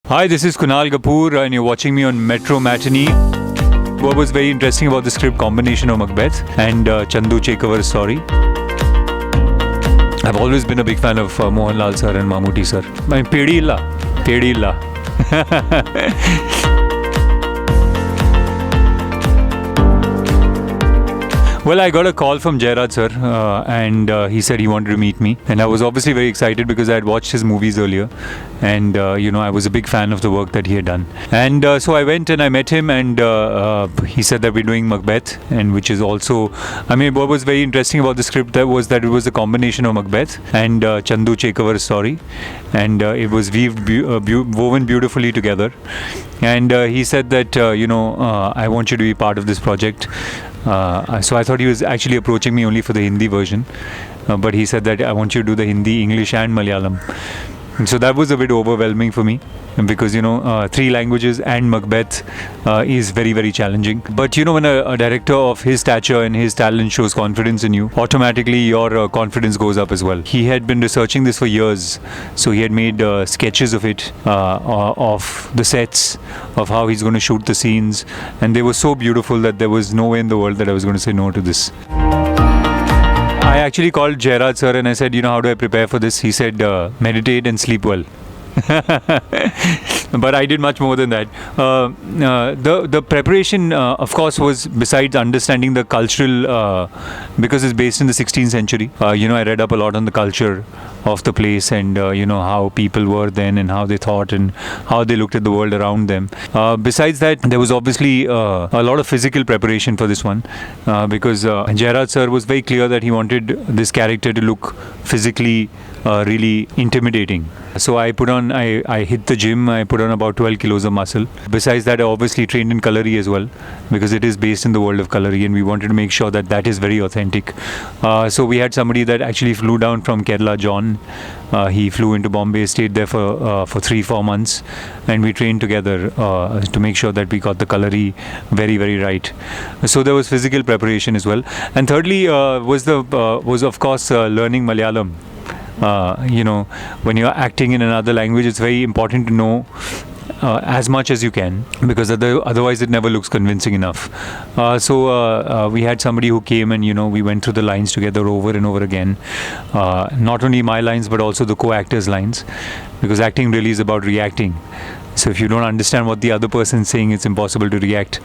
Hi, this is Kunal Kapoor and you're watching me on Metro Matinee. What was very interesting about the script combination of Macbeth and Chandu Chekavar's story. I've always been a big fan of Mohanlal sir and Mammootty sir. I mean, Pedi illa. Well, I got a call from Jairaj sir and he said he wanted to meet me. And I was obviously very excited because I had watched his movies earlier. And, I was a big fan of the work that he had done. And so I went and I met him and he said that we're doing Macbeth, and which is also, what was very interesting about the script was that it was a combination of Macbeth and Chandu Chekavar's story. And it was woven beautifully together. And he said that, I want you to be part of this project. So I thought he was actually approaching me only for the Hindi version, but he said that I want you to do the Hindi, English and Malayalam. And so that was a bit overwhelming for me because, 3 languages and Macbeth is very, very challenging. But, when a director of his stature and his talent shows confidence in you, automatically your confidence goes up as well. He had been researching this for years. So he had made sketches of it, of the sets, of how he's going to shoot the scenes. And they were so beautiful that there was no way in the world that I was going to say no to this. I actually called Jairaj sir and I said, how do I prepare for this? He said, meditate and sleep well. But I did much more than that. The preparation, of course, was besides understanding the cultural, because it's based in the 16th century. I read up a lot on the culture of the place and, how people were then and how they thought and how they looked at the world around them. Besides that, there was obviously a lot of physical preparation for this one because Jairaj sir was very clear that he wanted this character to look physically really intimidating. So I hit the gym, I put on about 12 kilos of muscle. Besides that, I obviously trained in Kalari as well because it is based in the world of Kalari and we wanted to make sure that that is very authentic. So we had somebody that actually flew down from Kerala, John. He flew into Bombay, stayed there for 3-4 months and we trained together to make sure that we got the Kalari very, very right. So there was physical preparation as well. And thirdly was of course learning Malayalam. When you're acting in another language, it's very important to know as much as you can because otherwise it never looks convincing enough. So we had somebody who came and we went through the lines together over and over again. Not only my lines but also the co-actors' lines because acting really is about reacting. So if you don't understand what the other person is saying, it's impossible to react.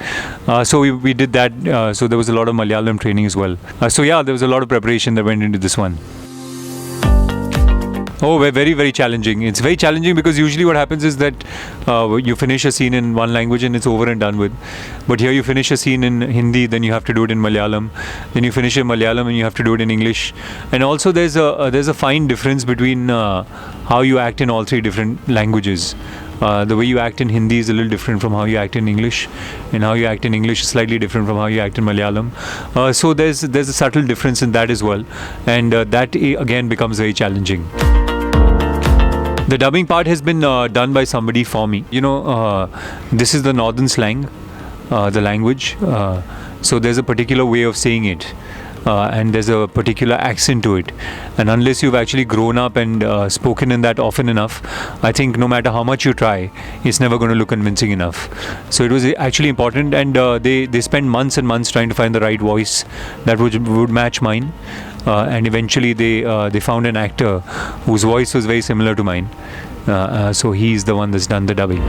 So we did that. So there was a lot of Malayalam training as well. There was a lot of preparation that went into this one. Oh, very, very challenging. It's very challenging because usually what happens is that you finish a scene in one language and it's over and done with. But here you finish a scene in Hindi, then you have to do it in Malayalam. Then you finish in Malayalam and you have to do it in English. And also there's a fine difference between how you act in all 3 different languages. The way you act in Hindi is a little different from how you act in English, and how you act in English is slightly different from how you act in Malayalam. So there's a subtle difference in that as well, and that again becomes very challenging. The dubbing part has been done by somebody for me. This is the northern slang, the language. So there's a particular way of saying it. And there's a particular accent to it. And unless you've actually grown up and spoken in that often enough, I think no matter how much you try, it's never going to look convincing enough. So it was actually important, and they spent months and months trying to find the right voice that would match mine. And eventually they found an actor whose voice was very similar to mine. So he's the one that's done the dubbing.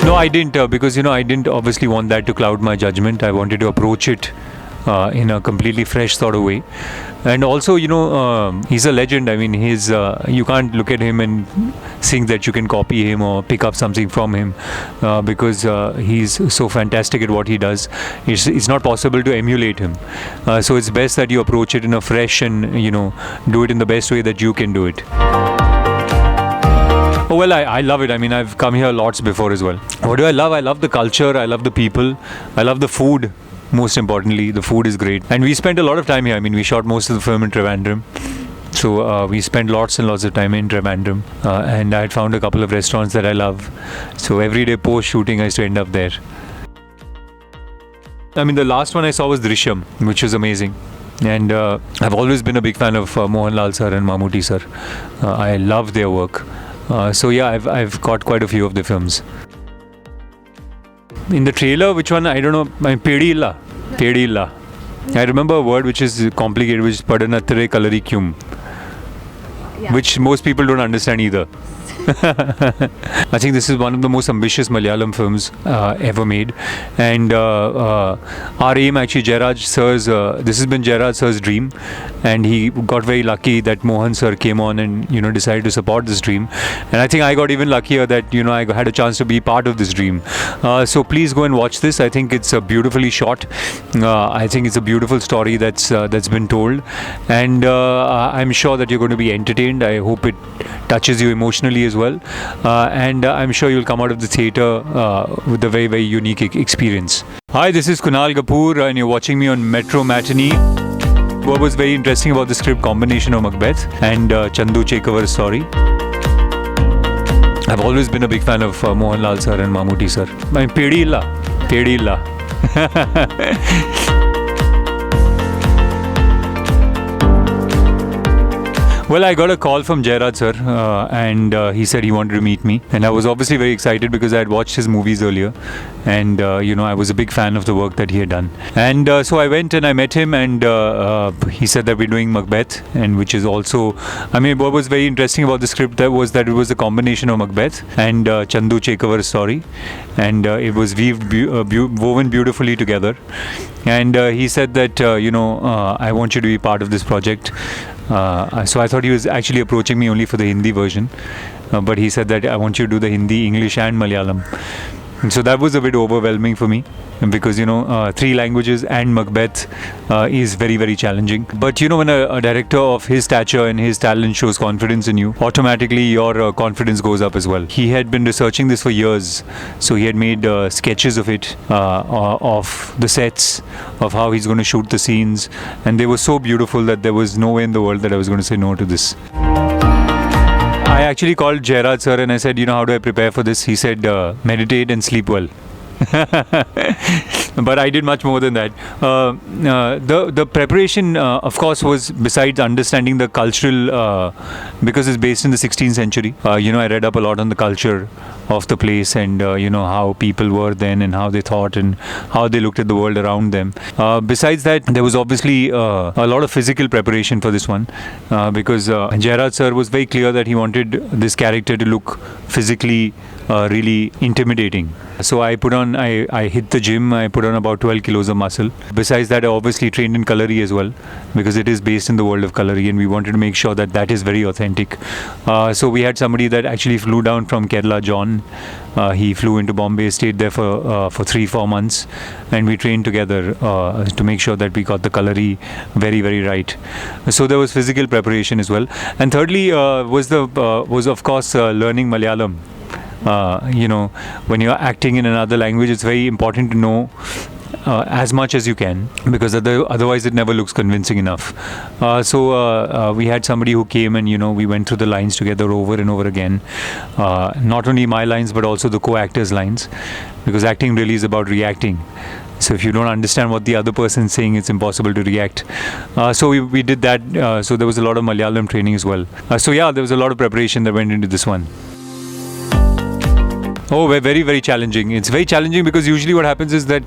No, I didn't because I didn't obviously want that to cloud my judgment. I wanted to approach it in a completely fresh sort of way. And also, he's a legend. I mean, you can't look at him and think that you can copy him or pick up something from him because he's so fantastic at what he does. It's not possible to emulate him. So it's best that you approach it in a fresh and, do it in the best way that you can do it. Oh, well, I love it. I mean, I've come here lots before as well. What do I love? I love the culture. I love the people. I love the food. Most importantly, the food is great. And we spent a lot of time here. I mean, we shot most of the film in Trivandrum. So we spent lots and lots of time in Trivandrum. And I had found a couple of restaurants that I love. So every day post-shooting, I used to end up there. I mean, the last one I saw was Drishyam, which was amazing. And I've always been a big fan of Mohanlal sir and Mammootty sir. I love their work. So yeah, I've caught quite a few of the films. In the trailer, which one? I don't know. Pedilla. Pedilla. I remember a word which is complicated, which is Padanattare Kalarikum, Yeah. which most people don't understand either. I think this is one of the most ambitious Malayalam films ever made, and our aim actually, Jairaj sir's, this has been Jairaj sir's dream, and he got very lucky that Mohan sir came on and decided to support this dream, and I think I got even luckier that I had a chance to be part of this dream. So please go and watch this. I think it's beautifully shot. I think it's a beautiful story that's been told, and I'm sure that you're going to be entertained. I hope it touches you emotionally as well, and I'm sure you'll come out of the theatre with a very, very unique experience. Hi, this is Kunal Kapoor, and you're watching me on Metro Matinee. What was very interesting about the script combination of Macbeth and Chandu Chekavar's story. I've always been a big fan of Mohanlal sir and Mammootty sir. Pedilla. Pedilla. Well, I got a call from Jairaj sir, and he said he wanted to meet me, and I was obviously very excited because I had watched his movies earlier, and I was a big fan of the work that he had done. And so I went and I met him, and he said that we're doing Macbeth, and which is also, what was very interesting about the script was that it was a combination of Macbeth and Chandu Chekavar's story, and it was woven beautifully together. And he said that I want you to be part of this project. So I thought he was actually approaching me only for the Hindi version, but he said that I want you to do the Hindi, English and Malayalam. And so that was a bit overwhelming for me because 3 languages and Macbeth is very, very challenging. But when a director of his stature and his talent shows confidence in you, automatically your confidence goes up as well. He had been researching this for years, so he had made sketches of it, of the sets, of how he's going to shoot the scenes, and they were so beautiful that there was no way in the world that I was going to say no to this. I actually called Jairaj sir and I said, how do I prepare for this? He said, meditate and sleep well. But I did much more than that. The preparation, of course, was besides understanding the cultural, because it's based in the 16th century. I read up a lot on the culture of the place and how people were then and how they thought and how they looked at the world around them. Besides that, there was obviously a lot of physical preparation for this one, because Jairaj sir was very clear that he wanted this character to look physically really intimidating. So I hit the gym, I put on about 12 kilos of muscle. Besides that, I obviously trained in Kalari as well, because it is based in the world of Kalari and we wanted to make sure that that is very authentic. So we had somebody that actually flew down from Kerala, John. He flew into Bombay, stayed there for 3-4 months, and we trained together to make sure that we got the Kalari very, very right. So there was physical preparation as well. And thirdly was of course learning Malayalam. When you're acting in another language, it's very important to know as much as you can, because otherwise it never looks convincing enough. So we had somebody who came and we went through the lines together over and over again, not only my lines but also the co-actors' lines, because acting really is about reacting. So if you don't understand what the other person is saying, it's impossible to react. So we did that. So there was a lot of Malayalam training as well. So yeah, there was a lot of preparation that went into this one. Oh, very, very challenging. It's very challenging because usually what happens is that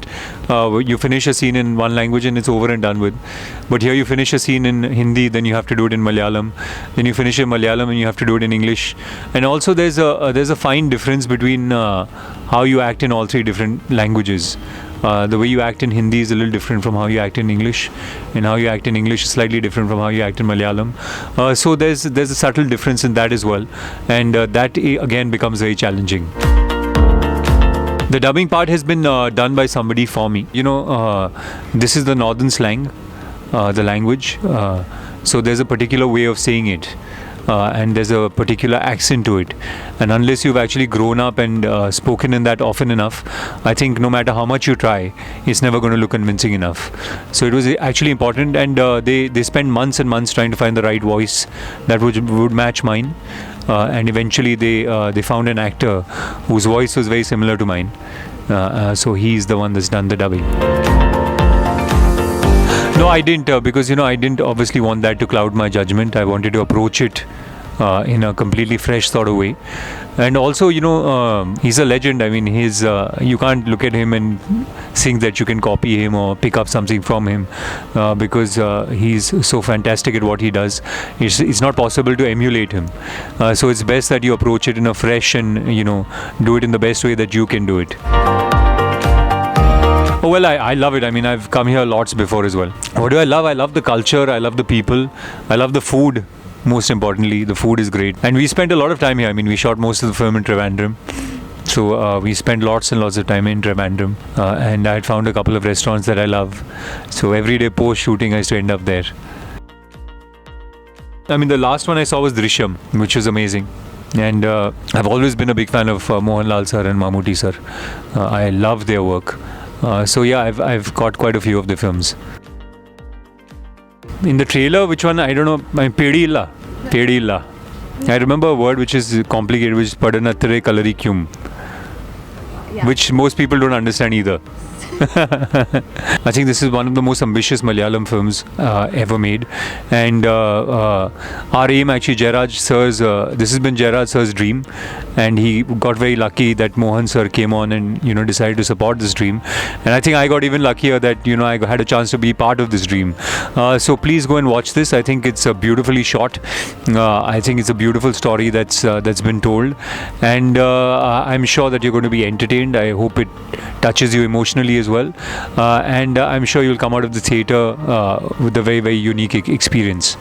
you finish a scene in one language and it's over and done with. But here you finish a scene in Hindi, then you have to do it in Malayalam. Then you finish in Malayalam and you have to do it in English. And also there's a fine difference between how you act in all 3 different languages. The way you act in Hindi is a little different from how you act in English, and how you act in English is slightly different from how you act in Malayalam. So there's a subtle difference in that as well, and that again becomes very challenging. The dubbing part has been done by somebody for me. This is the northern slang, the language. So there's a particular way of saying it. And there's a particular accent to it, and unless you've actually grown up and spoken in that often enough, I think no matter how much you try, it's never going to look convincing enough. So it was actually important, and they spent months and months trying to find the right voice that would match mine, and eventually they found an actor whose voice was very similar to mine, so he's the one that's done the dubbing. No, I didn't, because I didn't obviously want that to cloud my judgment. I wanted to approach it in a completely fresh sort of way. And also, he's a legend. I mean, you can't look at him and think that you can copy him or pick up something from him, because he's so fantastic at what he does. It's not possible to emulate him. So it's best that you approach it in a fresh and, do it in the best way that you can do it. Oh, well, I love it. I mean, I've come here lots before as well. What do I love? I love the culture. I love the people. I love the food. Most importantly, the food is great. And we spent a lot of time here. I mean, we shot most of the film in Trivandrum. So we spent lots and lots of time in Trivandrum. And I had found a couple of restaurants that I love. So every day post-shooting, I used to end up there. I mean, the last one I saw was Drishyam, which was amazing. And I've always been a big fan of Mohanlal sir and Mammootty sir. I love their work. So yeah, I've caught quite a few of the films. In the trailer, which one? I don't know. Pedilla. Pedilla. I remember a word which is complicated, which is Padanathare Kalarikum, Yeah. which most people don't understand either. I think this is one of the most ambitious Malayalam films ever made, and our aim actually, this has been Jairaj sir's dream, and he got very lucky that Mohan sir came on and decided to support this dream, and I think I got even luckier that I had a chance to be part of this dream. So please go and watch this. I think it's beautifully shot. I think it's a beautiful story that's been told, and I'm sure that you're going to be entertained. I hope it touches you emotionally as well, and I'm sure you'll come out of the theatre with a very, very unique experience.